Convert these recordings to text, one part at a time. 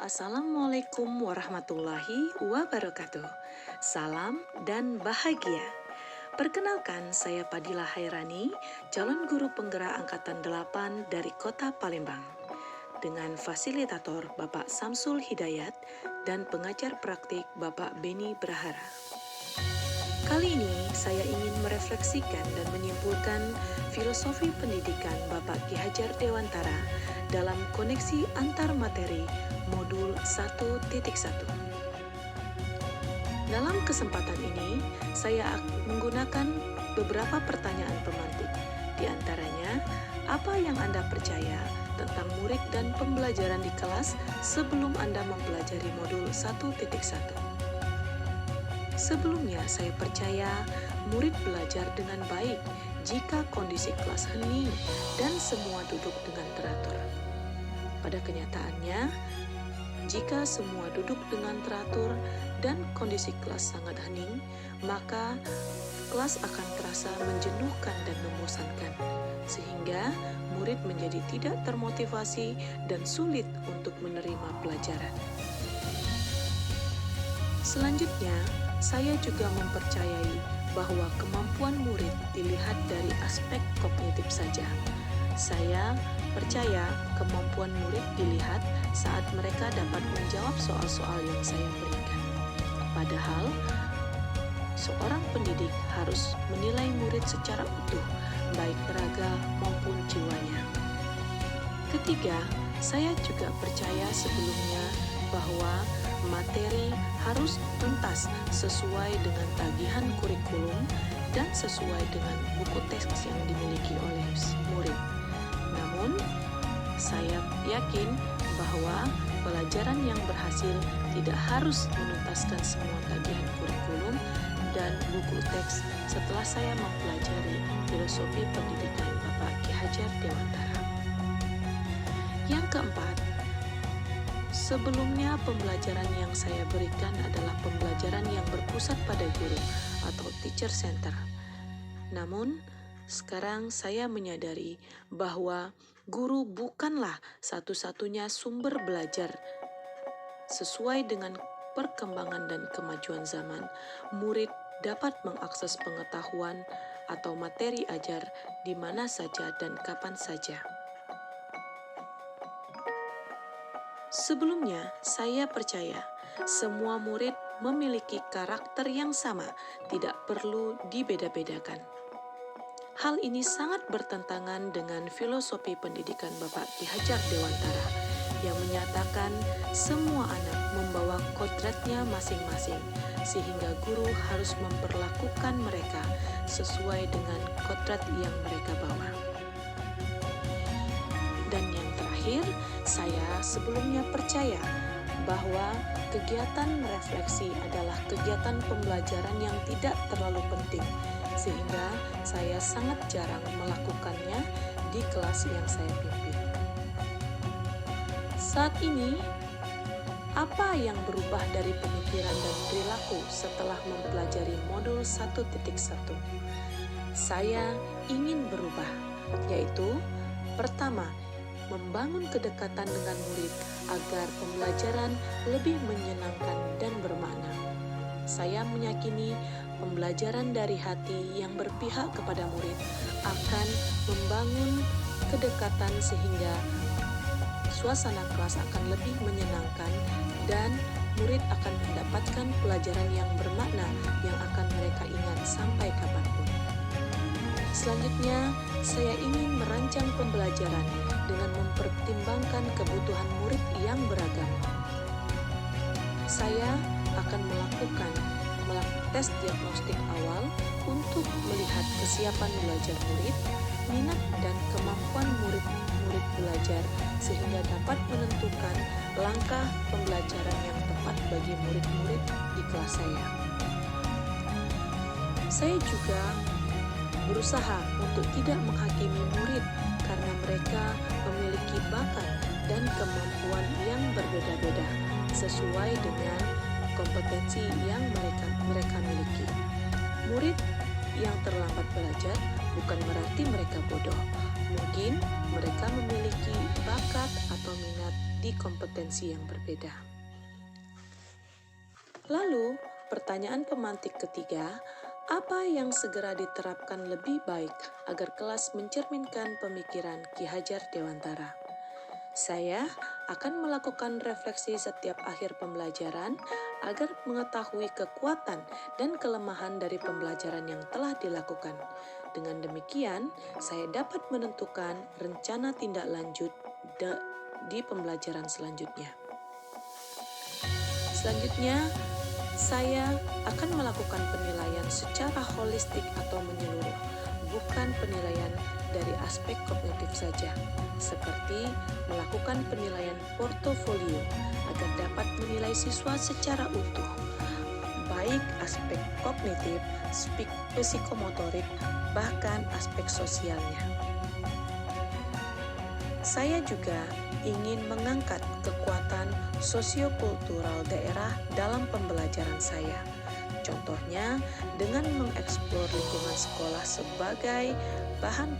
Assalamualaikum warahmatullahi wabarakatuh. Salam dan bahagia. Perkenalkan, saya Padilla Hairani, calon guru penggerak Angkatan 8 dari Kota Palembang. Dengan fasilitator Bapak Samsul Hidayat dan pengajar praktik Bapak Beni Brahara. Kali ini saya ingin merefleksikan dan menyimpulkan filosofi pendidikan Bapak Ki Hajar Dewantara dalam koneksi antar materi modul 1.1. Dalam kesempatan ini, saya menggunakan beberapa pertanyaan pemantik. Di antaranya, apa yang Anda percaya tentang murid dan pembelajaran di kelas sebelum Anda mempelajari modul 1.1? Sebelumnya, saya percaya murid belajar dengan baik jika kondisi kelas hening dan semua duduk dengan teratur. Pada kenyataannya, jika semua duduk dengan teratur dan kondisi kelas sangat hening, maka kelas akan terasa menjenuhkan dan membosankan, sehingga murid menjadi tidak termotivasi dan sulit untuk menerima pelajaran. Selanjutnya, saya juga mempercayai bahwa kemampuan murid dilihat dari aspek kognitif saja. Saya percaya kemampuan murid dilihat saat mereka dapat menjawab soal-soal yang saya berikan. Padahal, seorang pendidik harus menilai murid secara utuh, baik raga maupun jiwanya. Ketiga, saya juga percaya sebelumnya bahwa materi harus tuntas sesuai dengan tagihan kurikulum dan sesuai dengan buku teks yang dimiliki oleh murid. Namun, saya yakin bahwa pelajaran yang berhasil tidak harus menuntaskan semua tagihan kurikulum dan buku teks setelah saya mempelajari filosofi pendidikan Bapak Ki Hajar Dewantara. Yang keempat, sebelumnya pembelajaran yang saya berikan adalah pembelajaran yang berpusat pada guru atau teacher center. Namun, sekarang saya menyadari bahwa guru bukanlah satu-satunya sumber belajar. Sesuai dengan perkembangan dan kemajuan zaman, murid dapat mengakses pengetahuan atau materi ajar di mana saja dan kapan saja. Sebelumnya, saya percaya semua murid memiliki karakter yang sama, tidak perlu dibeda-bedakan. Hal ini sangat bertentangan dengan filosofi pendidikan Bapak Ki Hajar Dewantara yang menyatakan semua anak membawa kodratnya masing-masing, sehingga guru harus memperlakukan mereka sesuai dengan kodrat yang mereka bawa. Dan yang terakhir, saya sebelumnya percaya bahwa kegiatan refleksi adalah kegiatan pembelajaran yang tidak terlalu penting, sehingga saya sangat jarang melakukannya di kelas yang saya pimpin. Saat ini, apa yang berubah dari pemikiran dan perilaku setelah mempelajari modul 1.1? Saya ingin berubah, yaitu pertama, membangun kedekatan dengan murid agar pembelajaran lebih menyenangkan dan bermakna. Saya meyakini pembelajaran dari hati yang berpihak kepada murid akan membangun kedekatan sehingga suasana kelas akan lebih menyenangkan dan murid akan mendapatkan pelajaran yang bermakna yang akan mereka ingat sampai kapanpun. Selanjutnya, saya ingin merancang pembelajaran dengan mempertimbangkan kebutuhan murid yang beragam. Saya akan melakukan tes diagnostik awal untuk melihat kesiapan belajar murid, minat dan kemampuan murid belajar sehingga dapat menentukan langkah pembelajaran yang tepat bagi murid-murid di kelas saya. Saya juga berusaha untuk tidak menghakimi murid karena mereka memiliki bakat dan kemampuan yang berbeda-beda sesuai dengan kompetensi yang mereka miliki. Murid yang terlambat belajar bukan berarti mereka bodoh. Mungkin mereka memiliki bakat atau minat di kompetensi yang berbeda. Lalu, pertanyaan pemantik ketiga, apa yang segera diterapkan lebih baik agar kelas mencerminkan pemikiran Ki Hajar Dewantara? Saya akan melakukan refleksi setiap akhir pembelajaran agar mengetahui kekuatan dan kelemahan dari pembelajaran yang telah dilakukan. Dengan demikian, saya dapat menentukan rencana tindak lanjut di pembelajaran selanjutnya. Selanjutnya, saya akan melakukan penilaian secara holistik atau menyeluruh, bukan penilaian dari aspek kognitif saja, seperti melakukan penilaian portofolio agar dapat menilai siswa secara utuh, baik aspek kognitif, psikomotorik, bahkan aspek sosialnya. Saya juga ingin mengangkat kekuatan sosiokultural daerah dalam pembelajaran saya. Contohnya, dengan mengeksplor lingkungan sekolah sebagai bahan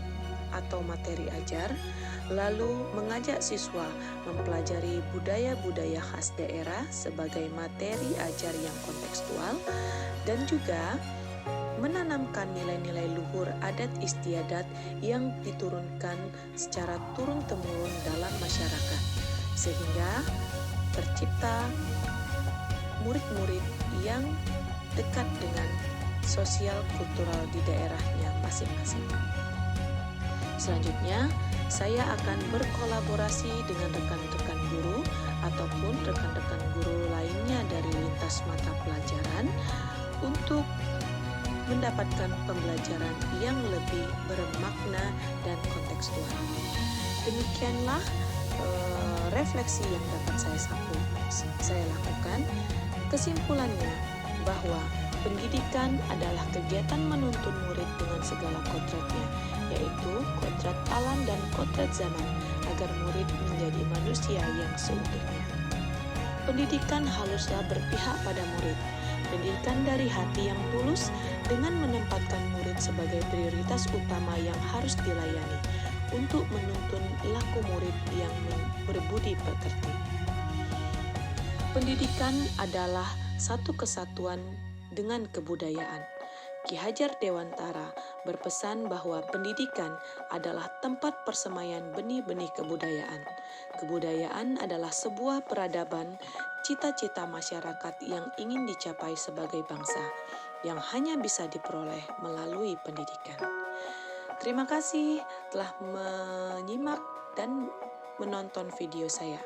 atau materi ajar, lalu mengajak siswa mempelajari budaya-budaya khas daerah sebagai materi ajar yang kontekstual, dan juga menanamkan nilai-nilai luhur adat istiadat yang diturunkan secara turun-temurun dalam masyarakat, sehingga tercipta murid-murid yang dekat dengan sosial kultural di daerahnya masing-masing. Selanjutnya, saya akan berkolaborasi dengan rekan-rekan guru ataupun rekan-rekan guru lainnya dari lintas mata pelajaran untuk mendapatkan pembelajaran yang lebih bermakna dan kontekstual. Demikianlah refleksi yang dapat saya lakukan. Kesimpulannya bahwa pendidikan adalah kegiatan menuntun murid dengan segala kodratnya, yaitu kodrat alam dan kodrat zaman, agar murid menjadi manusia yang seutuhnya. Pendidikan haruslah berpihak pada murid. Pendidikan dari hati yang tulus dengan menempatkan murid sebagai prioritas utama yang harus dilayani untuk menuntun laku murid yang berbudi pekerti. Pendidikan adalah satu kesatuan dengan kebudayaan. Ki Hajar Dewantara berpesan bahwa pendidikan adalah tempat persemaian benih-benih kebudayaan. Kebudayaan adalah sebuah peradaban, cita-cita masyarakat yang ingin dicapai sebagai bangsa, yang hanya bisa diperoleh melalui pendidikan. Terima kasih telah menyimak dan menonton video saya.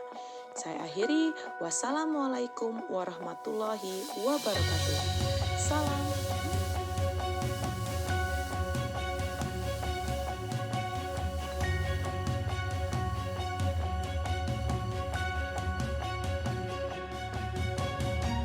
Saya akhiri, wassalamualaikum warahmatullahi wabarakatuh. Salam.